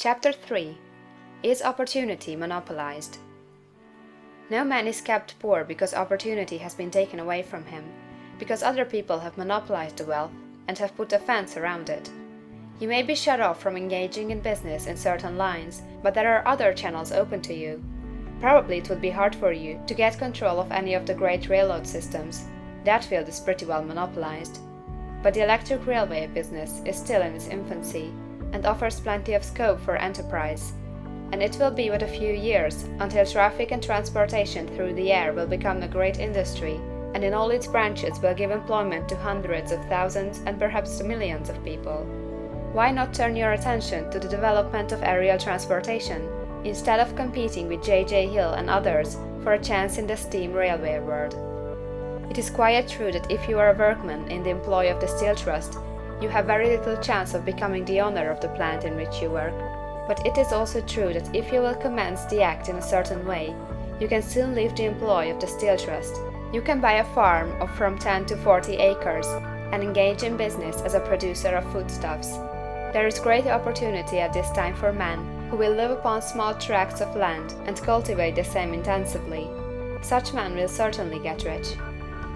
Chapter 3. Is Opportunity Monopolized? No man is kept poor because opportunity has been taken away from him, because other people have monopolized the wealth and have put a fence around it. You may be shut off from engaging in business in certain lines, but there are other channels open to you. Probably it would be hard for you to get control of any of the great railroad systems. That field is pretty well monopolized. But the electric railway business is still in its infancy and offers plenty of scope for enterprise. And it will be but a few years until traffic and transportation through the air will become a great industry, and in all its branches will give employment to hundreds of thousands and perhaps to millions of people. Why not turn your attention to the development of aerial transportation, instead of competing with J.J. Hill and others for a chance in the steam railway world? It is quite true that if you are a workman in the employ of the Steel Trust, you have very little chance of becoming the owner of the plant in which you work. But it is also true that if you will commence the act in a certain way, you can soon leave the employ of the Steel Trust. You can buy a farm of from 10 to 40 acres and engage in business as a producer of foodstuffs. There is great opportunity at this time for men who will live upon small tracts of land and cultivate the same intensively. Such men will certainly get rich.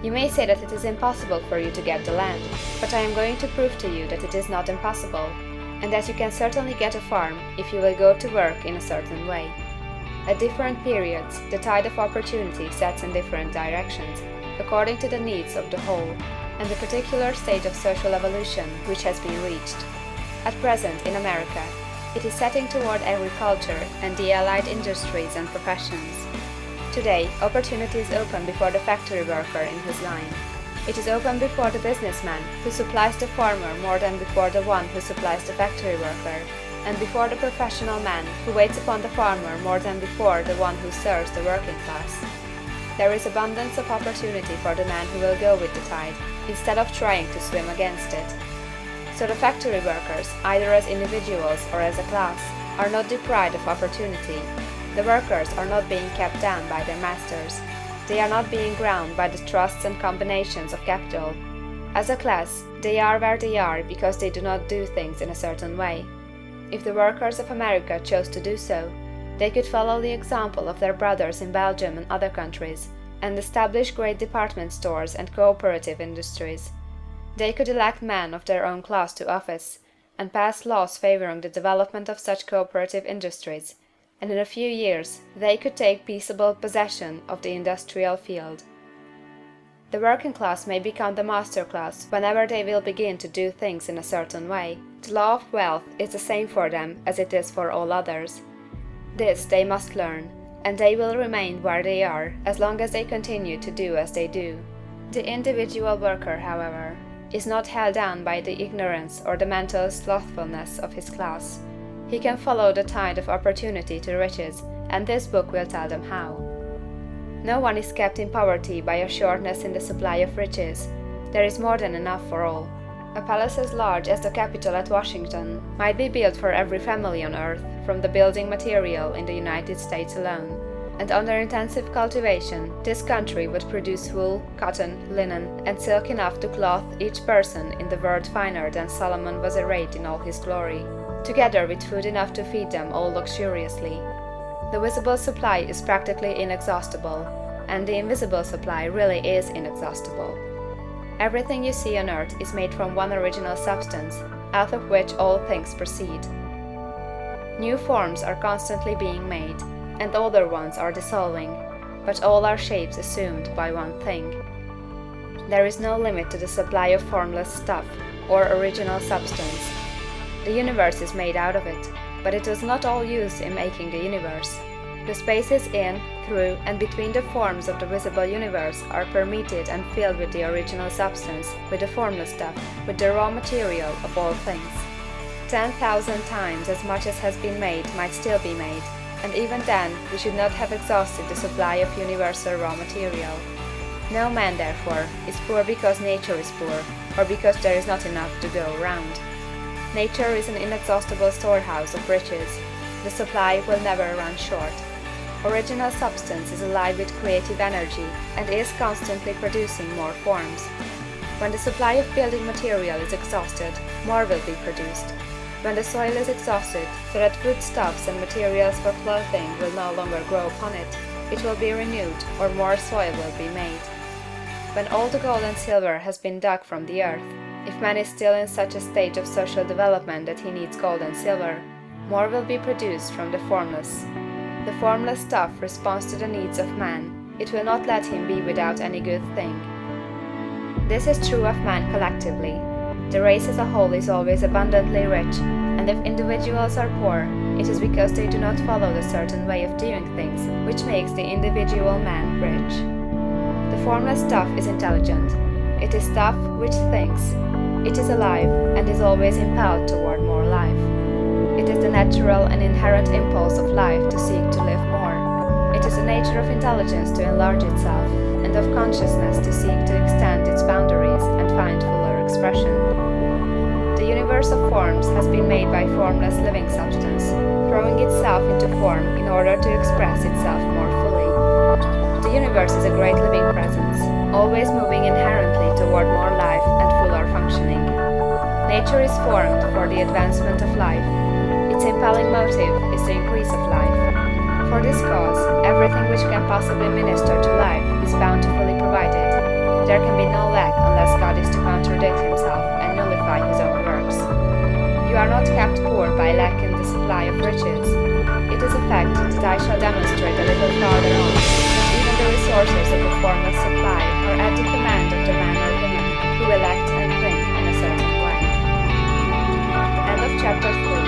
You may say that it is impossible for you to get the land, but I am going to prove to you that it is not impossible, and that you can certainly get a farm if you will go to work in a certain way. At different periods, the tide of opportunity sets in different directions, according to the needs of the whole, and the particular stage of social evolution which has been reached. At present, in America, it is setting toward agriculture and the allied industries and professions. Today, opportunity is open before the factory worker in his line. It is open before the businessman who supplies the farmer more than before the one who supplies the factory worker, and before the professional man who waits upon the farmer more than before the one who serves the working class. There is abundance of opportunity for the man who will go with the tide, instead of trying to swim against it. So the factory workers, either as individuals or as a class, are not deprived of opportunity. The workers are not being kept down by their masters. They are not being ground by the trusts and combinations of capital. As a class, they are where they are because they do not do things in a certain way. If the workers of America chose to do so, they could follow the example of their brothers in Belgium and other countries, and establish great department stores and cooperative industries. They could elect men of their own class to office, and pass laws favoring the development of such cooperative industries, and in a few years they could take peaceable possession of the industrial field. The working class may become the master class whenever they will begin to do things in a certain way. The law of wealth is the same for them as it is for all others. This they must learn, and they will remain where they are as long as they continue to do as they do. The individual worker, however, is not held down by the ignorance or the mental slothfulness of his class. He can follow the tide of opportunity to riches, and this book will tell them how. No one is kept in poverty by a shortness in the supply of riches. There is more than enough for all. A palace as large as the Capitol at Washington might be built for every family on earth from the building material in the United States alone, and under intensive cultivation, this country would produce wool, cotton, linen, and silk enough to clothe each person in the world finer than Solomon was arrayed in all his glory, together with food enough to feed them all luxuriously. The visible supply is practically inexhaustible, and the invisible supply really is inexhaustible. Everything you see on earth is made from one original substance, out of which all things proceed. New forms are constantly being made, and older ones are dissolving, but all are shapes assumed by one thing. There is no limit to the supply of formless stuff, or original substance. The universe is made out of it, but it was not all used in making the universe. The spaces in, through, and between the forms of the visible universe are permeated and filled with the original substance, with the formless stuff, with the raw material of all things. 10,000 times as much as has been made might still be made, and even then we should not have exhausted the supply of universal raw material. No man, therefore, is poor because nature is poor, or because there is not enough to go around. Nature is an inexhaustible storehouse of riches. The supply will never run short. Original substance is alive with creative energy and is constantly producing more forms. When the supply of building material is exhausted, more will be produced. When the soil is exhausted, so that foodstuffs and materials for clothing will no longer grow upon it, it will be renewed, or more soil will be made. When all the gold and silver has been dug from the earth, if man is still in such a stage of social development that he needs gold and silver, more will be produced from the formless. The formless stuff responds to the needs of man, it will not let him be without any good thing. This is true of man collectively. The race as a whole is always abundantly rich, and if individuals are poor, it is because they do not follow the certain way of doing things which makes the individual man rich. The formless stuff is intelligent. It is stuff which thinks. It is alive and is always impelled toward more life. It is the natural and inherent impulse of life to seek to live more. It is the nature of intelligence to enlarge itself, and of consciousness to seek to extend its boundaries and find fuller expression. The universe of forms has been made by formless living substance, throwing itself into form in order to express itself more fully. The universe is a great living presence, always moving inherently toward more life and fuller functioning. Nature is formed for the advancement of life. Its impelling motive is the increase of life. For this cause, everything which can possibly minister to life is bountifully provided. There can be no lack unless God is to contradict himself and nullify his own works. You are not kept poor by lack in the supply of riches. It is a fact that I shall demonstrate a little farther on. Even the resources of the formless supply are at the command of the man or woman who will act and think in a certain way. End of chapter 3.